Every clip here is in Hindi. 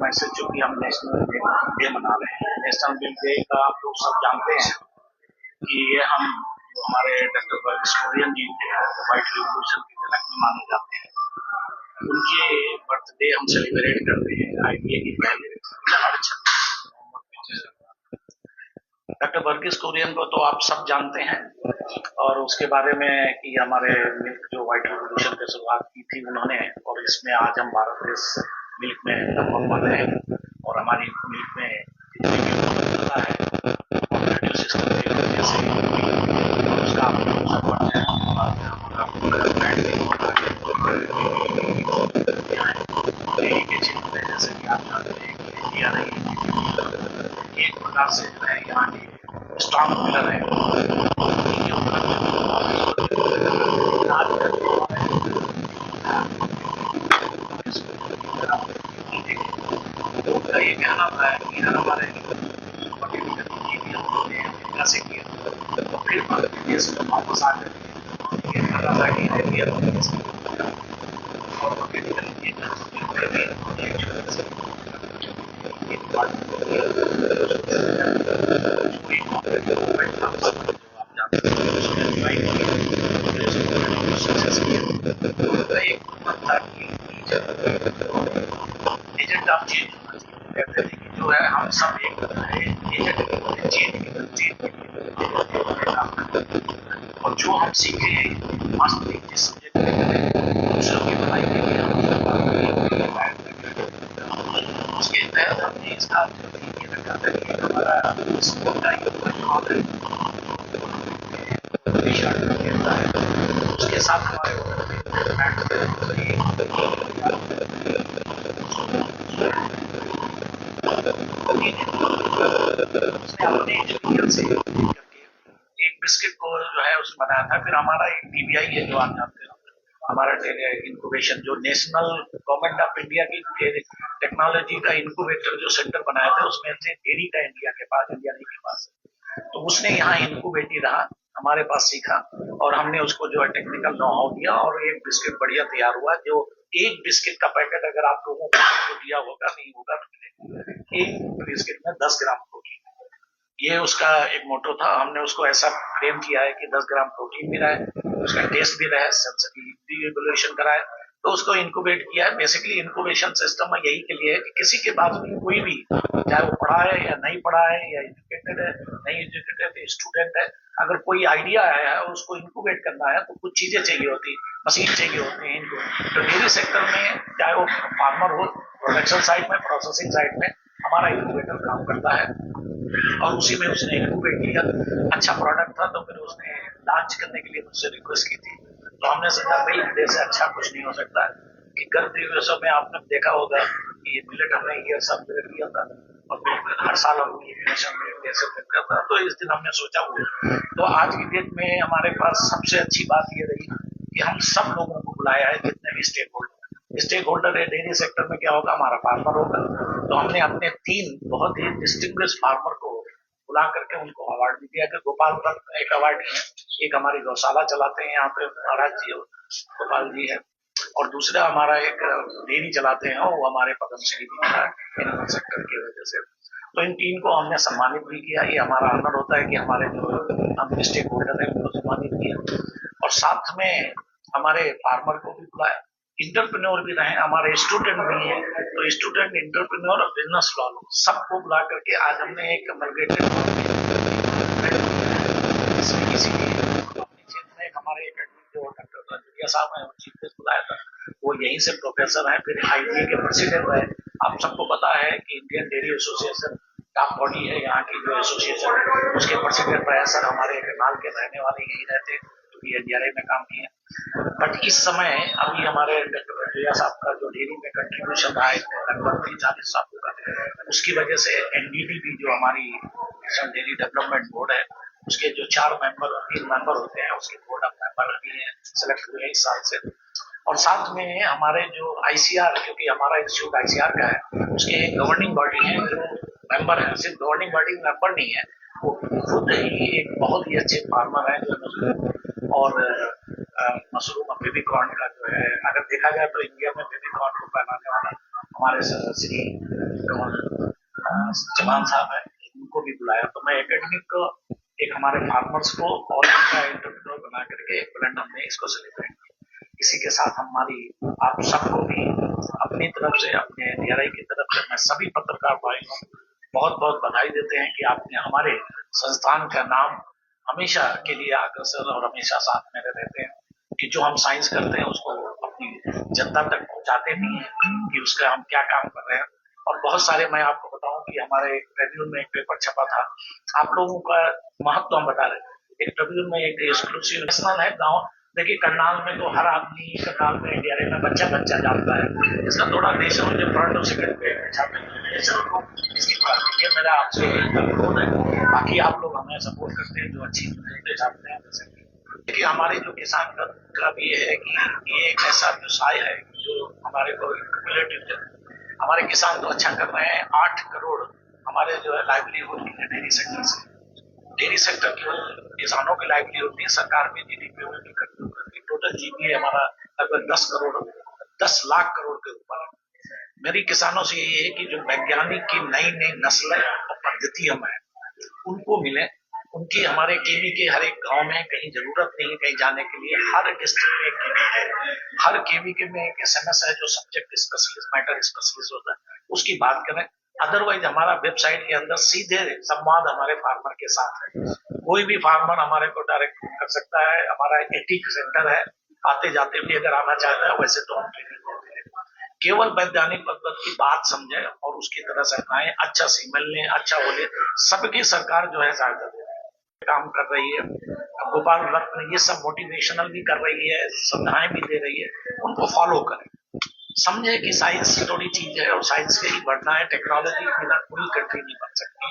मैसेज जो कि हम नेशनल डे मना रहे हैं। नेशनल मिल्क डे का आप लोग सब जानते हैं कि ये हम जो हमारे डॉक्टर वर्गीस कुरियन जी व्हाइट रिवॉल्यूशन के जनक में माने जाते हैं, उनके बर्थडे हम सेलिब्रेट करते हैं आईपीए की पहले हर 26 नवंबर को। डॉक्टर वर्गीस कुरियन को तो आप सब जानते हैं और उसके बारे में कि हमारे मिल्क जो व्हाइट रिवॉल्यूशन की शुरुआत की थी उन्होंने, और इसमें आज हम भारत देश मिल्क में नंबर 1 है और हमारी मिल्क में जितनी भी उपलब्धता है कोऑपरेटिव सिस्टम की वजह से उसका आप लोग सपोर्ट है। डेयरी के क्षेत्र में जैसे कि आप जानते हैं इंडिया रही एक प्रकार से जो है यहाँ की स्ट्रॉन्ग पिलर है। उनका ये कहना था कि हमारे अमेरिका से किया तो फिर देश में वापस आकर ये कहना था कि एजेंट ऑफ चेंज कहते थे कि जो है हम सब एक और जो हम सीखे हैं वास्तविक जिस सब्जेक्ट में दूसरों की भलाई के लिए उसके तहत हमने इसका ये रखा था कि हमारा स्कूल का उसके साथ हमारे एक बिस्किट को जो है उसने बनाया था। फिर हमारा एक डीबीआई है जो आप जानते हो, हमारा इंक्यूबेशन जो नेशनल गवर्नमेंट ऑफ इंडिया की टेक्नोलॉजी का इंक्यूबेटर जो सेंटर बनाया था उसमें से डेयरी का इंडिया के पास तो उसने यहाँ इंक्यूबेटी रहा, हमारे पास सीखा और हमने उसको जो है टेक्निकल नो हाउ दिया और एक बिस्किट बढ़िया तैयार हुआ। जो एक बिस्किट का पैकेट अगर आप लोगों को दिया होगा नहीं होगा तो एक बिस्किट में 10 ग्राम प्रोटीन, ये उसका एक मोटो था। हमने उसको ऐसा फ्रेम किया है कि 10 ग्राम प्रोटीन भी रहे, उसका टेस्ट भी रहे, सेंसिटिविटी इवैल्यूएशन कराए, तो उसको इंक्यूबेट किया है। बेसिकली इंक्यूबेशन सिस्टम यही के लिए है कि किसी के पास भी कोई भी, चाहे वो पढ़ा है या नहीं पढ़ा है या एजुकेटेड है नहीं एजुकेटेड स्टूडेंट है, अगर कोई आइडिया आया है उसको इंक्यूबेट करना है तो कुछ चीजें चाहिए होती, मशीन चाहिए होती है इनको। तो डेयरी सेक्टर में चाहे वो फार्मर हो, प्रोडक्शन साइड में, प्रोसेसिंग साइड में हमारा इंक्यूबेटर काम करता है और उसी में उसने इंक्यूबेट किया। अच्छा प्रोडक्ट था तो फिर उसने लॉन्च करने के लिए मुझसे रिक्वेस्ट की थी, तो हमने सोचा मिल्क डे से अच्छा कुछ नहीं हो सकता है कि गर्म दिवसों में आपने देखा होगा कि ये मिलेट हमने ये सब किया था और बिल्कुल हर साल हम करता, तो इस दिन हमने सोचा वो। तो आज की डेट में हमारे पास सबसे अच्छी बात ये रही कि हम सब लोगों को बुलाया है, जितने भी स्टेक होल्डर है डेयरी सेक्टर में। क्या होगा, हमारा फार्मर होगा, तो हमने अपने 3 बहुत ही डिस्टिंग्विश फार्मर को बुला करके उनको अवार्ड भी दिया कि गोपाल रत्न एक अवार्ड है, एक हमारी गौशाला चलाते हैं यहाँ पे महाराज जी गोपाल जी है, और दूसरा हमारा एक डेयरी चलाते हैं वो हमारे पद्मश्री जी है एनिमल सेक्टर की वजह से। तो इन 3 को हमने सम्मानित भी किया। ये हमारा ऑनर होता है कि हमारे जो हम स्टेक होल्डर है उनको सम्मानित किया और साथ में हमारे फार्मर को भी बुलाया। इंटरप्रेन्योर भी रहे, हमारे स्टूडेंट भी हैं, तो स्टूडेंट, इंटरप्रेन्योर और बिजनेस लॉ सबको बुला करके आज हमने एक कमलगेटेड अपने क्षेत्र में हमारे एकेडमिक जो डॉक्टर जुलिया साहब हैं चीफ गेस्ट बुलाया था, वो यहीं से प्रोफेसर है, फिर आईटीए के प्रेसिडेंट है। आप सबको पता है कि Indian dairy association top body है यहाँ की जो एसोसिएशन, उसके प्रेसिडेंट प्रोफेसर हमारे करनाल के रहने वाले यही रहते, एनडीआरआई में काम किए। बट इस समय अभी हमारे डॉक्टर जुलिया साहब का जो डेयरी में कंट्रीब्यूशन रहा है लगभग 40 साल का, उसकी वजह से एनडीडीबी जो हमारी नेशनल डेयरी डेवलपमेंट बोर्ड है, उसके जो 3 मेंबर होते हैं, उसके बोर्ड ऑफ मेंबर भी हैं, सेलेक्ट हुए इस साल से। और साथ में हमारे जो आईसीआर, क्योंकि हमारा इंस्टीट्यूट आईसीआर का है, उसके एक गवर्निंग बॉडी है जो मेंबर है, सिर्फ गवर्निंग बॉडी मेंबर नहीं है, वो खुद ही एक बहुत ही अच्छे फार्मर है जो और मशरूम बेबी कॉर्न का जो है, अगर देखा जाए तो इंडिया में बेबी कॉर्न को बनाने वाला हमारे श्री कंवर चौहान साहब है, उनको भी बुलाया। तो मैं एकेडमिक एक हमारे फार्मर्स को और उनका एंटरप्रेन्योर बना करके एक ब्लेंड हमने इसको सेलिब्रेट किया। इसी के साथ हमारी आप सबको भी अपनी तरफ से, अपने DRI की तरफ से मैं सभी पत्रकार भाइयों को बहुत बहुत बधाई देते हैं कि आपने हमारे संस्थान का नाम हमेशा के लिए अग्रसर और हमेशा साथ में रहते हैं कि जो हम साइंस करते हैं उसको अपनी जनता तक पहुंचाते भी हैं कि उसका हम क्या काम कर रहे हैं। और बहुत सारे, मैं आपको बताऊं कि हमारे ट्रिब्यून में एक पेपर छपा था, आप लोगों का महत्व हम बता रहे। एक ट्रिब्यून में एक एक्सक्लूसिव नेशनल है गाँव, देखिए करनाल में तो हर आदमी करनाल में DRI में बच्चा बच्चा जानता है, इसका थोड़ा देश जो फ्रंट और सेकंड पे ये मेरा आपसे अनुरोध है। बाकी आप लोग हमें सपोर्ट करते हैं, जो अच्छी चीजें चाहते हैं। देखिए हमारे जो किसान का भी है कि ये एक ऐसा व्यवसाय है जो हमारे को हमारे किसान तो अच्छा कर रहे हैं। 8 करोड़ हमारे जो है लाइवलीहुड की डेयरी सेक्टर से, डेयरी सेक्टर केवल किसानों की लाइवलीहुड नहीं, सरकार में GDP टोटल GDP हमारा लगभग 10 लाख करोड़ के ऊपर है। मेरी किसानों से यही है कि जो वैज्ञानिक की नई नई नस्लें और पद्धतियां हैं उनको मिले। उनकी हमारे केवी के हर एक गांव में कहीं जरूरत नहीं है कहीं जाने के लिए, हर डिस्ट्रिक्ट में एक केवी है, हर केवी के में एक SMS है जो सब्जेक्ट स्पेशलिस्ट, मैटर स्पेशलिस्ट होता है, उसकी बात करें। अदरवाइज हमारा वेबसाइट के अंदर सीधे संवाद हमारे फार्मर के साथ है, कोई भी फार्मर हमारे को डायरेक्ट कर सकता है। हमारा एटिक सेंटर है, आते जाते भी अगर आना चाहता है, वैसे तो हम ट्रेनिंग देते हैं। केवल वैज्ञानिक पद्धति की बात समझे और उसकी तरह से अपनाएं, अच्छा सीमेंट लें, अच्छा बोले, सबकी सरकार जो है सहायता दे काम कर रही है। गोपाल रत्न ये सब मोटिवेशनल भी कर रही है, सुविधाएं भी दे रही है, उनको फॉलो करें। समझे कि साइंस थोड़ी चीज है और साइंस से ही बढ़ना है, टेक्नोलॉजी के बिना कोई कंट्री नहीं बन सकती,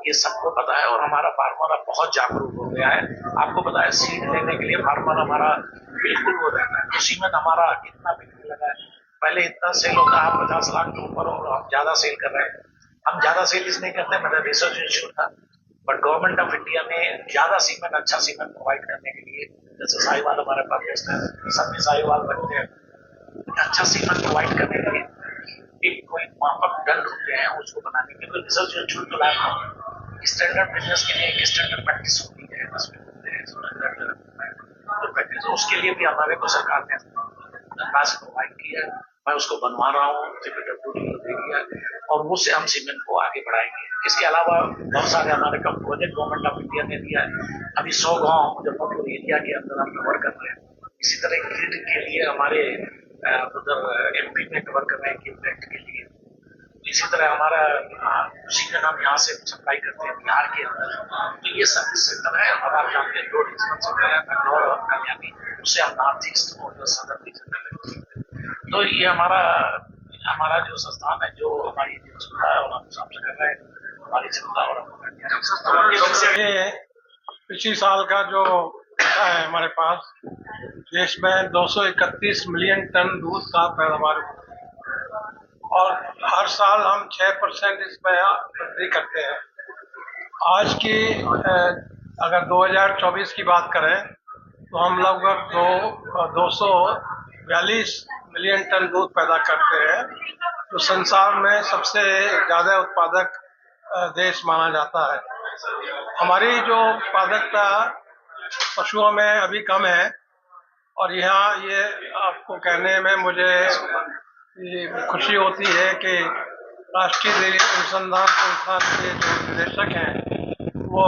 ये सबको पता है। और हमारा फार्मर अब बहुत जागरूक हो गया है। आपको पता है सीड लेने के लिए फार्मर हमारा बिल्कुल वो रहता है, उसी में हमारा कितना बिकने लगा है। पहले इतना सेल होता है 50 लाख के ऊपर और हम ज्यादा सेल कर रहे हैं। हम ज्यादा सेल इसलिए करते हैं, मेरा रिसर्च इंस्टीट्यूट था, बट गवर्नमेंट ऑफ इंडिया ने ज्यादा सीमेंट, अच्छा सीमेंट प्रोवाइड करने के लिए, जैसे साहिवाल हमारे पास बेचते हैं, सब साहिवाल बनते हैं, अच्छा सीमेंट प्रोवाइड करने के लिए एक कोई मापक दंड होते हैं उसको बनाने के लिए रिसर्च इंस्टीट्यूट तो लाया। स्टैंडर्ड बिजनेस के लिए एक स्टैंडर्ड प्रैक्टिस होती है, तो उसके लिए भी हमारे को सरकार ने धनराशि प्रोवाइड किया है। मैं उसको बनवा रहा हूँ, और उससे हम सीमेंट को आगे बढ़ाएंगे। इसके अलावा बहुत सारे हमारे कम प्रोजेक्ट गवर्नमेंट ऑफ इंडिया ने दिया है। अभी 100 गाँव मुजफ्फरपुर एरिया के अंदर हम कवर कर रहे हैं। इसी तरह ग्रिड के लिए हमारे उधर MP में कवर कर रहे हैं ग्रिड के लिए। इसी तरह हमारा सीजन हम यहाँ से सप्लाई करते हैं बिहार के अंदर। तो ये सर्विस सेक्टर है और आप जानते हैं 2 रीजनल सेक्टर है, बैंगलोर और कल्याणी, उससे हम नॉर्थ ईस्ट और सदर्न रीजन में। तो ये हमारा जो संस्थान है, जो हमारी सुविधा है और हम सामने कर रहे हैं हमारी सुविधा। और पिछले साल का जो है हमारे पास देश में 231 मिलियन टन दूध का पैदावार और हर साल हम 6% इसमें वृद्धि करते हैं। आज की अगर 2024 की बात करें तो हम लगभग 242 मिलियन टन दूध पैदा करते हैं, तो संसार में सबसे ज्यादा उत्पादक देश माना जाता है। हमारी जो उत्पादकता पशुओं में अभी कम है और यहाँ ये आपको कहने में मुझे ये खुशी होती है कि राष्ट्रीय डेयरी अनुसंधान संस्थान के जो निदेशक हैं वो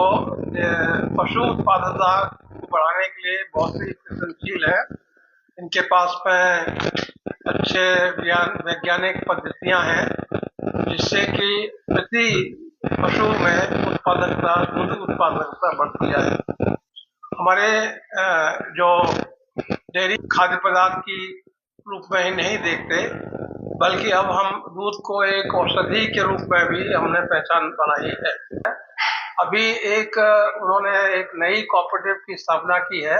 पशु उत्पादकता को बढ़ाने के लिए बहुत ही प्रयत्नशील है। इनके पास में अच्छे वैज्ञानिक पद्धतियां हैं जिससे कि प्रति पशु में उत्पादकता, दूध उत्पादकता बढ़ती है। हमारे जो डेयरी खाद्य पदार्थ की रूप में ही नहीं देखते, बल्कि अब हम दूध को एक औषधि के रूप में भी हमने पहचान बनाई है। अभी उन्होंने एक नई कोऑपरेटिव की स्थापना की है,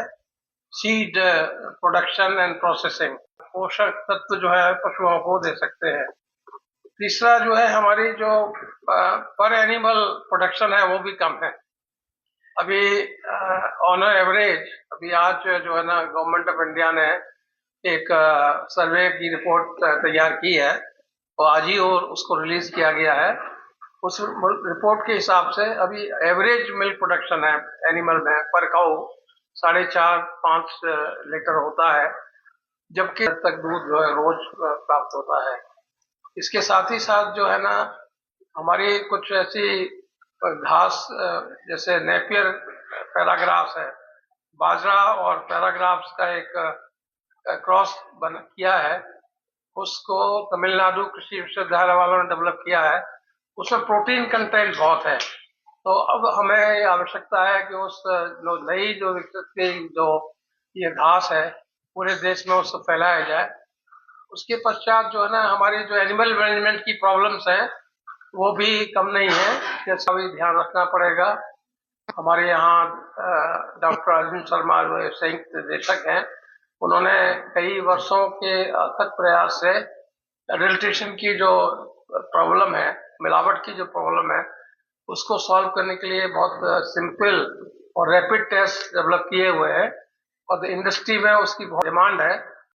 सीड प्रोडक्शन एंड प्रोसेसिंग। पोषक तत्व जो है पशुओं को दे सकते हैं। तीसरा जो है हमारी जो पर एनिमल प्रोडक्शन है वो भी कम है। अभी ऑन एवरेज अभी आज जो है ना गवर्नमेंट ऑफ इंडिया ने एक सर्वे की रिपोर्ट तैयार की है और आज ही और उसको रिलीज किया गया है। उस रिपोर्ट के हिसाब से अभी एवरेज मिल्क प्रोडक्शन है एनिमल में पर काउ 4.5-5 लीटर होता है, जबकि तक दूध जो है रोज प्राप्त होता है। इसके साथ ही साथ जो है ना, हमारी कुछ ऐसी घास जैसे नेपियर पैराग्राफ्स है, बाजरा और पैराग्राफ्स का एक क्रॉस किया है, उसको तमिलनाडु कृषि विश्वविद्यालय वालों ने डेवलप किया है। उसमें प्रोटीन कंटेंट बहुत है, तो अब हमें आवश्यकता है कि उस जो नई जो विकसित की जो ये घास है पूरे देश में उसको फैलाया जाए। उसके पश्चात जो है ना, हमारी जो एनिमल मैनेजमेंट की प्रॉब्लम्स हैं वो भी कम नहीं है, इसका भी ध्यान रखना पड़ेगा। हमारे यहाँ डॉक्टर अर्जुन शर्मा जो संयुक्त निदेशक हैं, उन्होंने कई वर्षों के अथक प्रयास से एडल्ट्रेशन की जो प्रॉब्लम है, मिलावट की जो प्रॉब्लम है, उसको सॉल्व करने के लिए बहुत सिंपल और रैपिड टेस्ट डेवलप किए हुए हैं और इंडस्ट्री में उसकी बहुत डिमांड है।